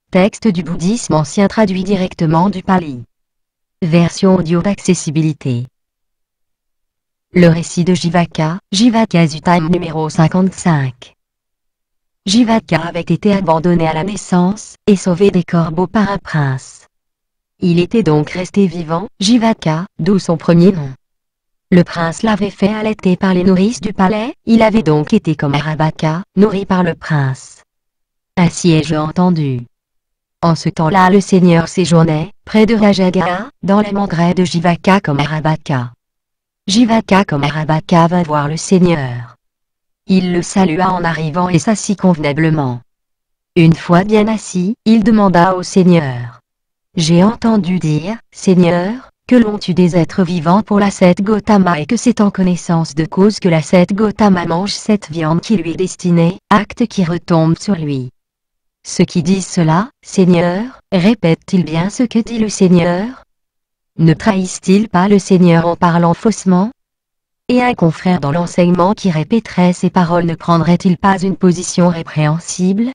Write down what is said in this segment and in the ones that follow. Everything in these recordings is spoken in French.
Texte du bouddhisme ancien traduit directement du pali. Version audio d'accessibilité. Le récit de Jivaka, Jivaka Suttam numéro 55. Jivaka avait été abandonné à la naissance, et sauvé des corbeaux par un prince. Il était donc resté vivant, Jivaka, d'où son premier nom. Le prince l'avait fait allaiter par les nourrices du palais, il avait donc été comme Arabaka, nourri par le prince. Ainsi ai-je entendu. En ce temps-là le seigneur séjournait, près de Rajagaha, dans les mangrès de Jivaka comme Arabaka. Jivaka comme Arabaka vint voir le seigneur. Il le salua en arrivant et s'assit convenablement. Une fois bien assis, il demanda au seigneur. J'ai entendu dire, Seigneur, que l'on tue des êtres vivants pour l'ascète Gautama et que c'est en connaissance de cause que l'ascète Gautama mange cette viande qui lui est destinée, acte qui retombe sur lui. Ceux qui disent cela, Seigneur, répètent-ils bien ce que dit le Seigneur? Ne trahissent-ils pas le Seigneur en parlant faussement? Et un confrère dans l'enseignement qui répéterait ces paroles ne prendrait-il pas une position répréhensible?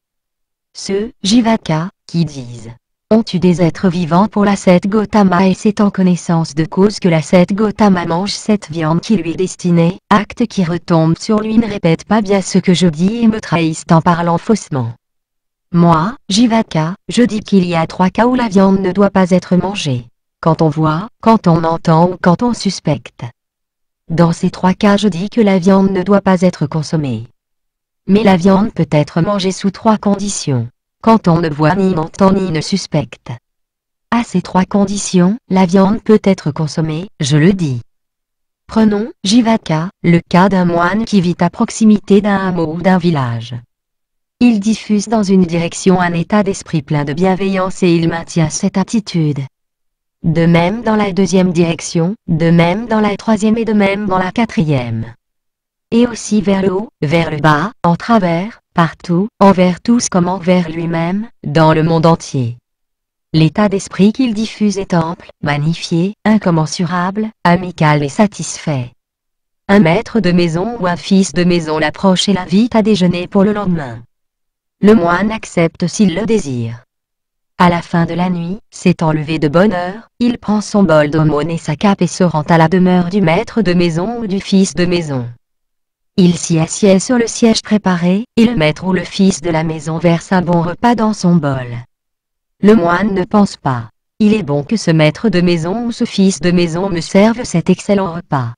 Ceux, Jivaka, qui disent on tue des êtres vivants pour l'ascète Gautama et c'est en connaissance de cause que l'ascète Gautama mange cette viande qui lui est destinée, acte qui retombe sur lui ne répète pas bien ce que je dis et me trahissent en parlant faussement. Moi, Jivaka, je dis qu'il y a 3 cas où la viande ne doit pas être mangée. Quand on voit, quand on entend ou quand on suspecte. Dans ces 3 cas je dis que la viande ne doit pas être consommée. Mais la viande peut être mangée sous 3 conditions. Quand on ne voit ni n'entend ni ne suspecte. À ces 3 conditions, la viande peut être consommée, je le dis. Prenons, Jivaka, le cas d'un moine qui vit à proximité d'un hameau ou d'un village. Il diffuse dans une direction un état d'esprit plein de bienveillance et il maintient cette attitude. De même dans la 2e direction, de même dans la 3e et de même dans la 4e. Et aussi vers le haut, vers le bas, en travers, partout, envers tous comme envers lui-même, dans le monde entier. L'état d'esprit qu'il diffuse est ample, magnifié, incommensurable, amical et satisfait. Un maître de maison ou un fils de maison l'approche et l'invite à déjeuner pour le lendemain. Le moine accepte s'il le désire. À la fin de la nuit, s'étant levé de bonne heure, il prend son bol d'aumône et sa cape et se rend à la demeure du maître de maison ou du fils de maison. Il s'y assied sur le siège préparé, et le maître ou le fils de la maison verse un bon repas dans son bol. Le moine ne pense pas. Il est bon que ce maître de maison ou ce fils de maison me serve cet excellent repas.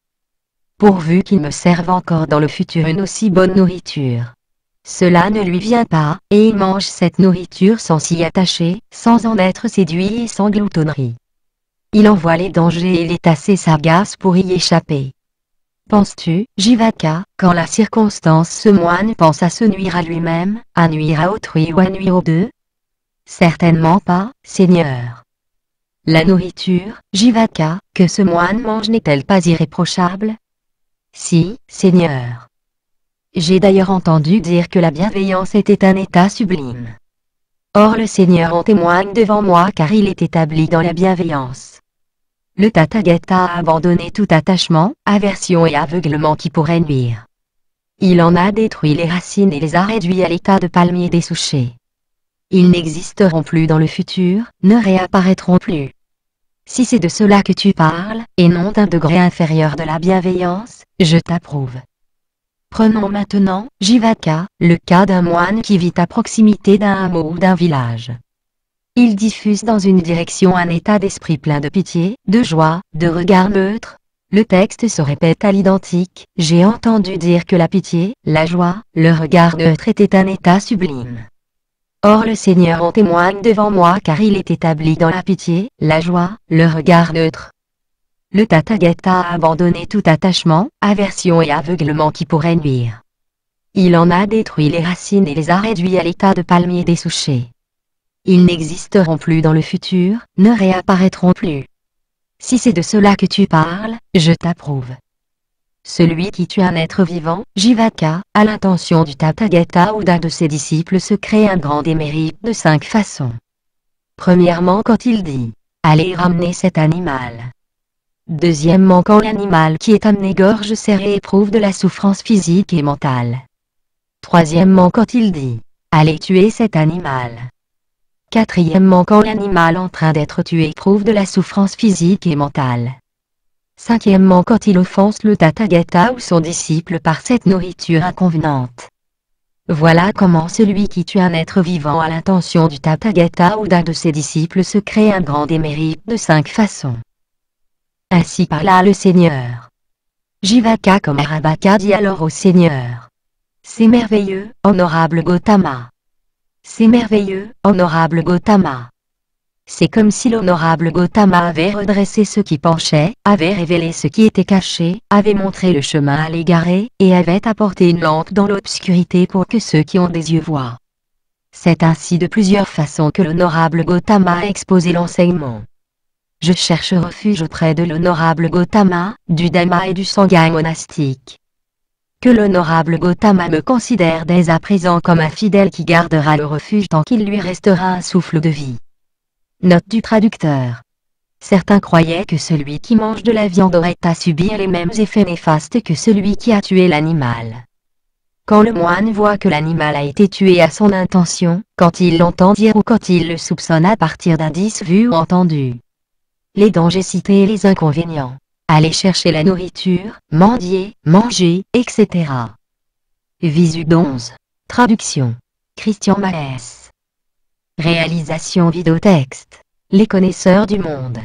Pourvu qu'il me serve encore dans le futur une aussi bonne nourriture. Cela ne lui vient pas, et il mange cette nourriture sans s'y attacher, sans en être séduit et sans gloutonnerie. Il en voit les dangers et il est assez sagace pour y échapper. Penses-tu, Jivaka, qu'en la circonstance ce moine pense à se nuire à lui-même, à nuire à autrui ou à nuire aux deux? Certainement pas, Seigneur. La nourriture, Jivaka, que ce moine mange n'est-elle pas irréprochable? Si, Seigneur. J'ai d'ailleurs entendu dire que la bienveillance était un état sublime. Or le Seigneur en témoigne devant moi car il est établi dans la bienveillance. Le Tathagata a abandonné tout attachement, aversion et aveuglement qui pourrait nuire. Il en a détruit les racines et les a réduits à l'état de palmiers dessouchés. Ils n'existeront plus dans le futur, ne réapparaîtront plus. Si c'est de cela que tu parles, et non d'un degré inférieur de la bienveillance, je t'approuve. Prenons maintenant, Jivaka, le cas d'un moine qui vit à proximité d'un hameau ou d'un village. Il diffuse dans une direction un état d'esprit plein de pitié, de joie, de regard neutre. Le texte se répète à l'identique, j'ai entendu dire que la pitié, la joie, le regard neutre était un état sublime. Or le Seigneur en témoigne devant moi car il est établi dans la pitié, la joie, le regard neutre. Le Tathagata a abandonné tout attachement, aversion et aveuglement qui pourrait nuire. Il en a détruit les racines et les a réduits à l'état de palmiers dessouchés. Ils n'existeront plus dans le futur, ne réapparaîtront plus. Si c'est de cela que tu parles, je t'approuve. Celui qui tue un être vivant, Jivaka, à l'intention du Tathagata ou d'un de ses disciples se crée un grand démérite de 5 façons. Premièrement quand il dit « Allez ramener cet animal ». Deuxièmement quand l'animal qui est amené gorge serrée éprouve de la souffrance physique et mentale. Troisièmement quand il dit « Allez tuer cet animal ». Quatrièmement, quand l'animal en train d'être tué éprouve de la souffrance physique et mentale. Cinquièmement, quand il offense le Tathagata ou son disciple par cette nourriture inconvenante. Voilà comment celui qui tue un être vivant à l'intention du Tathagata ou d'un de ses disciples se crée un grand démérite de 5 façons. Ainsi parla le Seigneur. Jivaka comme Arabaka dit alors au Seigneur. C'est merveilleux, honorable Gautama. C'est merveilleux, honorable Gautama. C'est comme si l'honorable Gautama avait redressé ce qui penchait, avait révélé ce qui était caché, avait montré le chemin à l'égaré, et avait apporté une lampe dans l'obscurité pour que ceux qui ont des yeux voient. C'est ainsi de plusieurs façons que l'honorable Gautama a exposé l'enseignement. Je cherche refuge auprès de l'honorable Gautama, du Dhamma et du Sangha monastique. Que l'honorable Gautama me considère dès à présent comme un fidèle qui gardera le refuge tant qu'il lui restera un souffle de vie. Note du traducteur. Certains croyaient que celui qui mange de la viande aurait à subir les mêmes effets néfastes que celui qui a tué l'animal. Quand le moine voit que l'animal a été tué à son intention, quand il l'entend dire ou quand il le soupçonne à partir d'indices vus ou entendus. Les dangers cités et les inconvénients. Aller chercher la nourriture, mendier, manger, etc. Visu 11. Traduction. Christian Maes. Réalisation vidéotexte. Les connaisseurs du monde.